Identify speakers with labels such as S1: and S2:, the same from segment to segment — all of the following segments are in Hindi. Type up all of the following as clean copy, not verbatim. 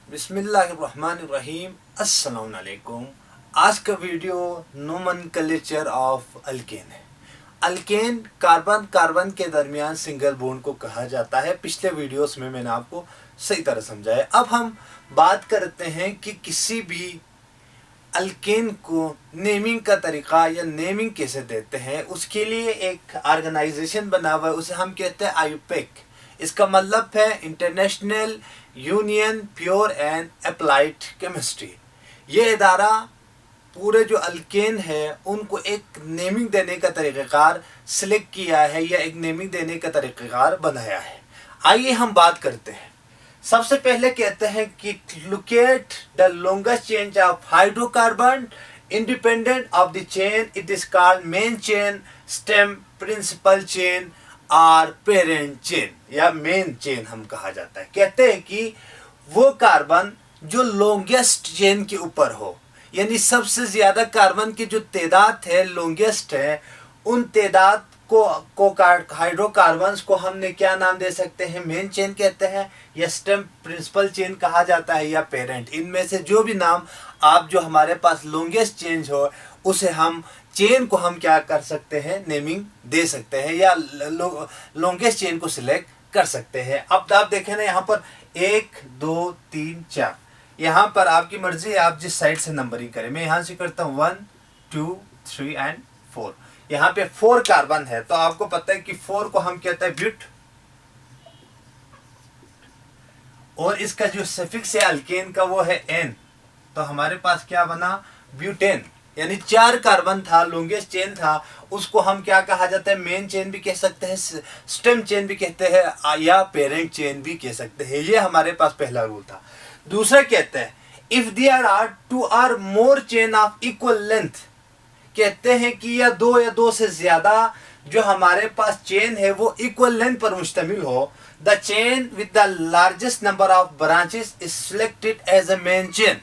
S1: बिस्मिल्लाहिर्रहमानिर्रहीम। अस्सलाम वालेकुम। आज का वीडियो नोमेनक्लेचर ऑफ अल्केन है। अल्केन कार्बन कार्बन के दरमियान सिंगल बॉन्ड को कहा जाता है। पिछले वीडियोस में मैंने आपको सही तरह समझाया। अब हम बात करते हैं कि किसी भी अल्केन को नेमिंग का तरीका या नेमिंग कैसे देते हैं। उसके लिए एक ऑर्गेनाइजेशन बना हुआ है, उसे हम कहते हैं आईयूपीएसी। इसका मतलब है international union pure and applied chemistry. ये इदारा पूरे जो अल्केन है उनको एक नेमिंग देने का तरीक़ाकार सिलेक्ट किया है या एक नेमिंग देने का तरीक़ाकार बनाया है। आइए हम बात करते हैं। सबसे पहले कहते हैं कि locate the longest chain of hydrocarbon independent of the chain, it is called main chain, stem, principal chain और पेरेंट चेन या मेन चेन हम कहा जाता है। कहते हैं कि वो कार्बन जो लॉन्गेस्ट चेन के ऊपर हो, यानी सबसे ज्यादा कार्बन की जो तादाद है लॉन्गेस्ट है, उन तादाद को हाइड्रोकार्बन्स को हमने क्या नाम दे सकते हैं? मेन चेन कहते हैं या स्टेम प्रिंसिपल चेन कहा जाता है या पेरेंट। इनमें से जो भी नाम आप जो हमारे पास लॉन्गेस्ट चेन हो उसे हम चेन को हम क्या कर सकते हैं? नेमिंग दे सकते हैं या लॉन्गेस्ट चेन को सिलेक्ट कर सकते हैं। अब आप देखें ना, यहाँ पर 1 2 3 4, यहाँ पर आपकी मर्जी है, आप जिस साइड से नंबरिंग करें। मैं यहाँ से करता हूँ 1 2 3 एंड 4। यहाँ पे 4 कार्बन है तो आपको पता है कि 4 को हम कहते हैं ब्यूट, और इसका जो सफिक्स है अल्केन का वो है एन, तो हमारे पास क्या बना? ब्यूटेन। यानी 4 कार्बन था, लॉन्गेस्ट चेन था, उसको हम क्या कहा जाता है? मेन चेन भी कह सकते हैं, स्टेम चेन भी कहते हैं या पेरेंट चेन भी कह सकते हैं। ये हमारे पास पहला रूल था। दूसरा कहते हैं इफ देयर आर 2 और मोर चेन ऑफ इक्वल लेंथ, कहते हैं कि या दो से ज्यादा जो हमारे पास चेन है वो इक्वल लेंथ पर मुश्तमिल हो, the chain with the largest number of branches is selected as a main chain.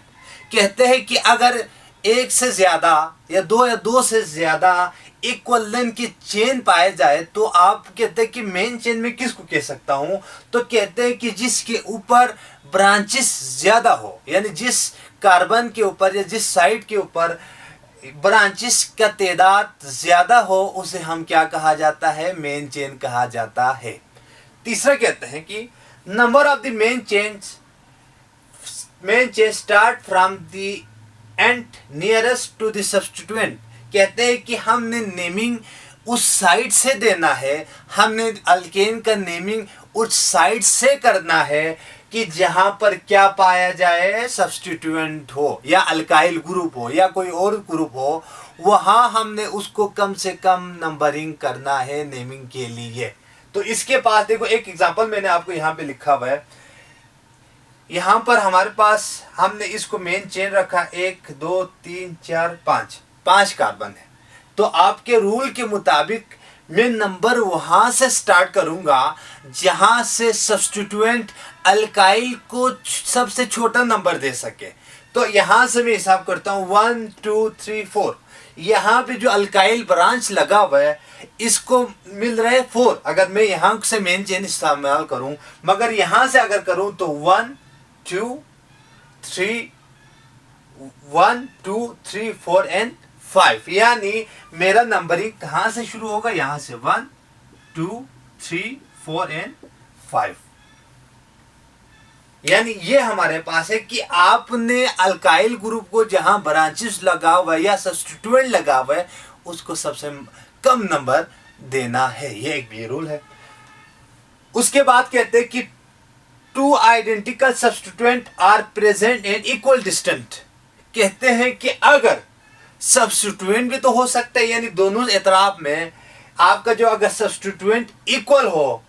S1: कहते हैं कि अगर एक से ज्यादा या दो से ज्यादा इक्वल लेंथ की चेन पाए जाए तो आप कहते हैं कि मेन चेन में किसको कह सकता हूं? तो कहते हैं कि जिसके ऊपर ब्रांचेस ज्यादा हो, यानी जिस कार्बन के ऊपर या जिस साइड के ऊपर ब्रांचेस का तादाद ज्यादा हो उसे हम क्या कहा जाता है? मेन चेन कहा जाता है। तीसरा कहते हैं कि number of the main chain start from the end nearest to the substituent. कहते हैं कि हमने नेमिंग उस साइड से देना है, हमने अल्केन का नेमिंग उस साइड से करना है कि जहां पर क्या पाया जाए? सब्स्टिट्यूएंट हो या अल्काइल ग्रुप हो या कोई और ग्रुप हो, वहां हमने उसको कम से कम नंबरिंग करना है नेमिंग के लिए। तो इसके पास देखो एक एग्जांपल मैंने आपको यहाँ पे लिखा हुआ है। यहाँ पर हमारे पास हमने इसको मेन चेन रखा, 1 2 3 4 5 कार्बन है। तो आपके रूल के मुताबिक मैं नंबर वहां से स्टार्ट करूंगा जहां से सब्स्टिट्यूएंट अल्काइल को सबसे छोटा नंबर दे सके। तो यहां से मैं हिसाब करता हूं 1 2 3 4। यहां पे जो अल्काइल ब्रांच लगा हुआ है इसको मिल रहा है 4। अगर मैं यहां से मेन चेन इस्तेमाल करूं, मगर यहां से अगर करूं तो 1 2 3 1 2 3 4 एंड 5, यानी मेरा नंबरिंग कहां से शुरू होगा? यहां से 1 2 3 4 एंड 5। यानी ये हमारे पास है कि आपने अल्काइल ग्रुप को जहां ब्रांचेस लगा हुआ है या सब्स्टिट्यूएंट लगा हुआ है उसको सबसे कम नंबर देना है। ये एक भी रूल है। उसके बाद कहते हैं कि 2 identical substituent are present in equal distance. कहते हैं कि अगर सब्स्टिट्यूएंट भी तो हो सकता है, यानी दोनों एतराफ में आपका जो अगर सब्स्टिट्यूएंट इक्वल हो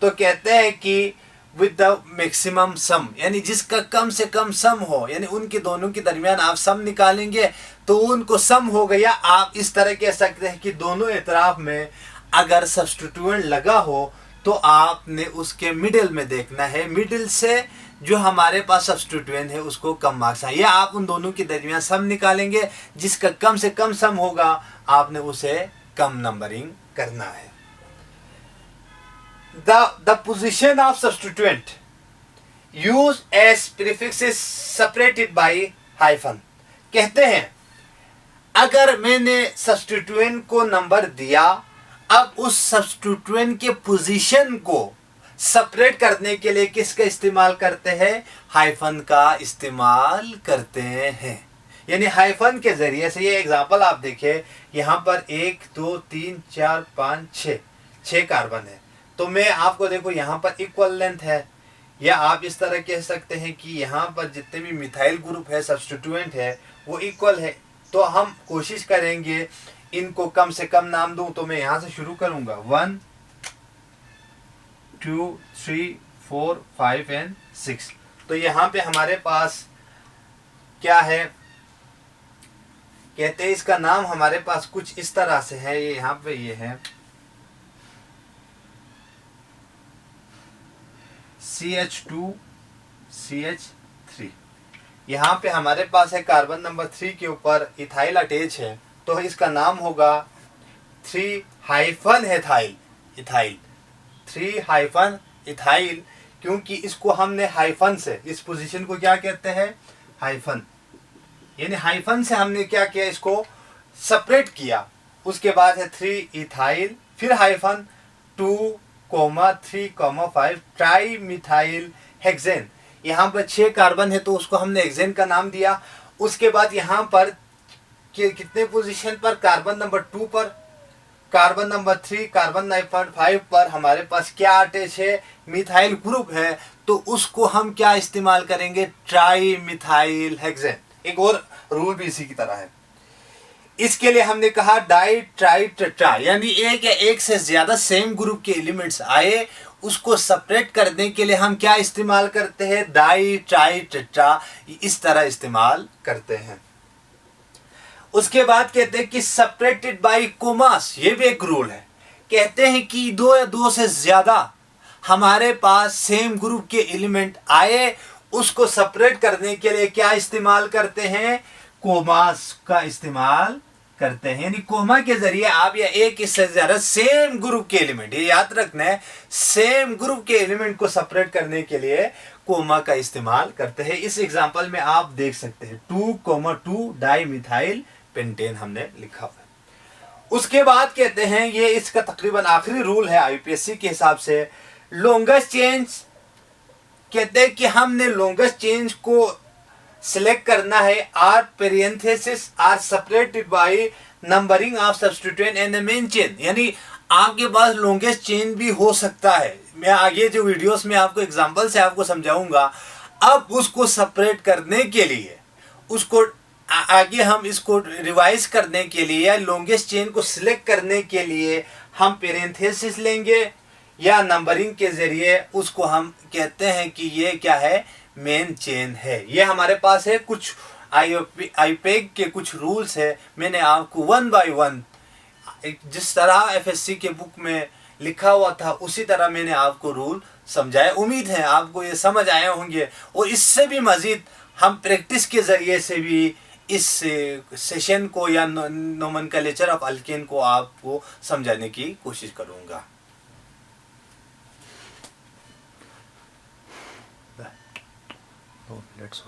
S1: तो कहते हैं कि विद द मैक्सिमम सम, यानी जिसका कम से कम सम हो, यानी उनके दोनों के दरमियान आप सम निकालेंगे तो उनको सम हो गया। आप इस तरह कह सकते हैं कि दोनों एतराफ में अगर सब्स्टिट्यूएंट लगा हो तो आपने उसके मिडिल में देखना है, मिडिल से जो हमारे पास सब्स्टिट्यूएंट है उसको कम मार्क्स आए, या आप उन दोनों के दरमियान सम निकालेंगे, जिसका कम से कम सम होगा आपने उसे कम नंबरिंग करना है। The position of substituent, use as prefixes separated by hyphen. कहते हैं अगर मैंने सब्स्टिट्यूएंट को नंबर दिया, अब उस सब्स्टिट्यूएंट के पोजीशन को सेपरेट करने के लिए किसका इस्तेमाल करते हैं? हाइफन का इस्तेमाल करते हैं। यानी हाइफन के जरिए से, ये एग्जांपल आप देखिए, यहाँ पर 1 2 3 4 5 6 कार्बन है, तो मैं आपको देखो यहाँ पर इक्वल लेंथ है, या आप इस तरह कह सकते हैं कि यहाँ पर जितने भी मिथाइल ग्रुप है, सब्स्टिट्यूएंट है, वो इक्वल है। तो हम कोशिश करेंगे इनको कम से कम नाम दूं, तो मैं यहाँ से शुरू करूंगा 1 2 3 4 5 एंड 6। तो यहाँ पे हमारे पास क्या है, कहते हैं इसका नाम हमारे पास कुछ इस तरह से है। ये यहाँ पे ये है CH2 CH3। यहाँ पे हमारे पास है कार्बन नंबर 3 के ऊपर इथाइल अटैच है, तो इसका नाम होगा 3 hyphen ethyl. Ethyl 3 hyphen ethyl, क्योंकि इसको हमने हाइफन से, इस पोजीशन को क्या कहते हैं? हाइफन। यानी हाइफन से हमने क्या किया, इसको सेपरेट किया। उसके बाद है 3 इथाइल, फिर हाइफन 2 3 5 ट्राई मिथाइल हेक्सेन। यहाँ पर 6 कार्बन है, तो उसको हमने हेक्सेन का नाम दिया। उसके बाद यहाँ पर कितने पोजीशन पर? कार्बन नंबर 2 पर, कार्बन नंबर 3, कार्बन नंबर 5 पर हमारे पास क्या अटैच है? मिथाइल ग्रुप है, तो उसको हम क्या इस्तेमाल करेंगे? Tri methyl hexane. एक और रूल भी इसी की तरह है। इसके लिए हमने कहा डाई ट्राई टेट्रा, यानी एक या एक से ज्यादा सेम ग्रुप के एलिमेंट्स आए, उसको सेपरेट करने के लिए हम क्या इस्तेमाल करते हैं? डाई ट्राई टेट्रा, इस तरह इस्तेमाल करते हैं। उसके बाद कहते हैं कि सेपरेटेड बाय कोमास, ये भी एक रूल है। कहते हैं कि 2 या 2 से ज्यादा हमारे पास सेम ग्रुप के एलिमेंट आए, उसको सेपरेट करने के लिए क्या इस्तेमाल करते हैं? कोमास का इस्तेमाल करते हैं। यानी कोमा के जरिए आप या एक इससे ज्यादा सेम ग्रुप के एलिमेंट, ये याद रखना है, सेम ग्रुप के एलिमेंट को सेपरेट करने के लिए कोमा का इस्तेमाल करते हैं। इस एग्जांपल में आप देख सकते हैं 2,2 डाई मिथाइल पेंटेन हमने लिखा हुआ है। उसके बाद कहते हैं, ये इसका तकरीबन आखिरी रूल है आईपीएससी के हिसाब से, लॉन्गेस्ट चेंज। कहते हैं कि हमने लॉन्गेस्ट चेंज को सिलेक्ट करना है, are parenthesis are separated by numbering of substituent and the main chain. यानी आपके पास लॉन्गेस्ट चेन भी हो सकता है, मैं आगे जो वीडियोस में आपको एग्जांपल से आपको समझाऊंगा। अब उसको सेपरेट करने के लिए, उसको आगे हम इसको रिवाइज करने के लिए या लॉन्गेस्ट चेन को सिलेक्ट करने के लिए हम पेरेंथेसिस लेंगे, या नंबरिंग के जरिए उसको हम कहते हैं कि ये क्या है? मेन चेन है। ये हमारे पास है कुछ आईपैक के कुछ रूल्स है, मैंने आपको 1 बाय 1 जिस तरह एफएससी के बुक में लिखा हुआ था उसी तरह मैंने आपको रूल समझाया। उम्मीद है आपको ये समझ आए होंगे, और इससे भी मज़ीद हम प्रैक्टिस के ज़रिए से भी इस सेशन को या नोमेनक्लेचर ऑफ अल्केन को आपको समझाने की कोशिश करूँगा। Oh, let's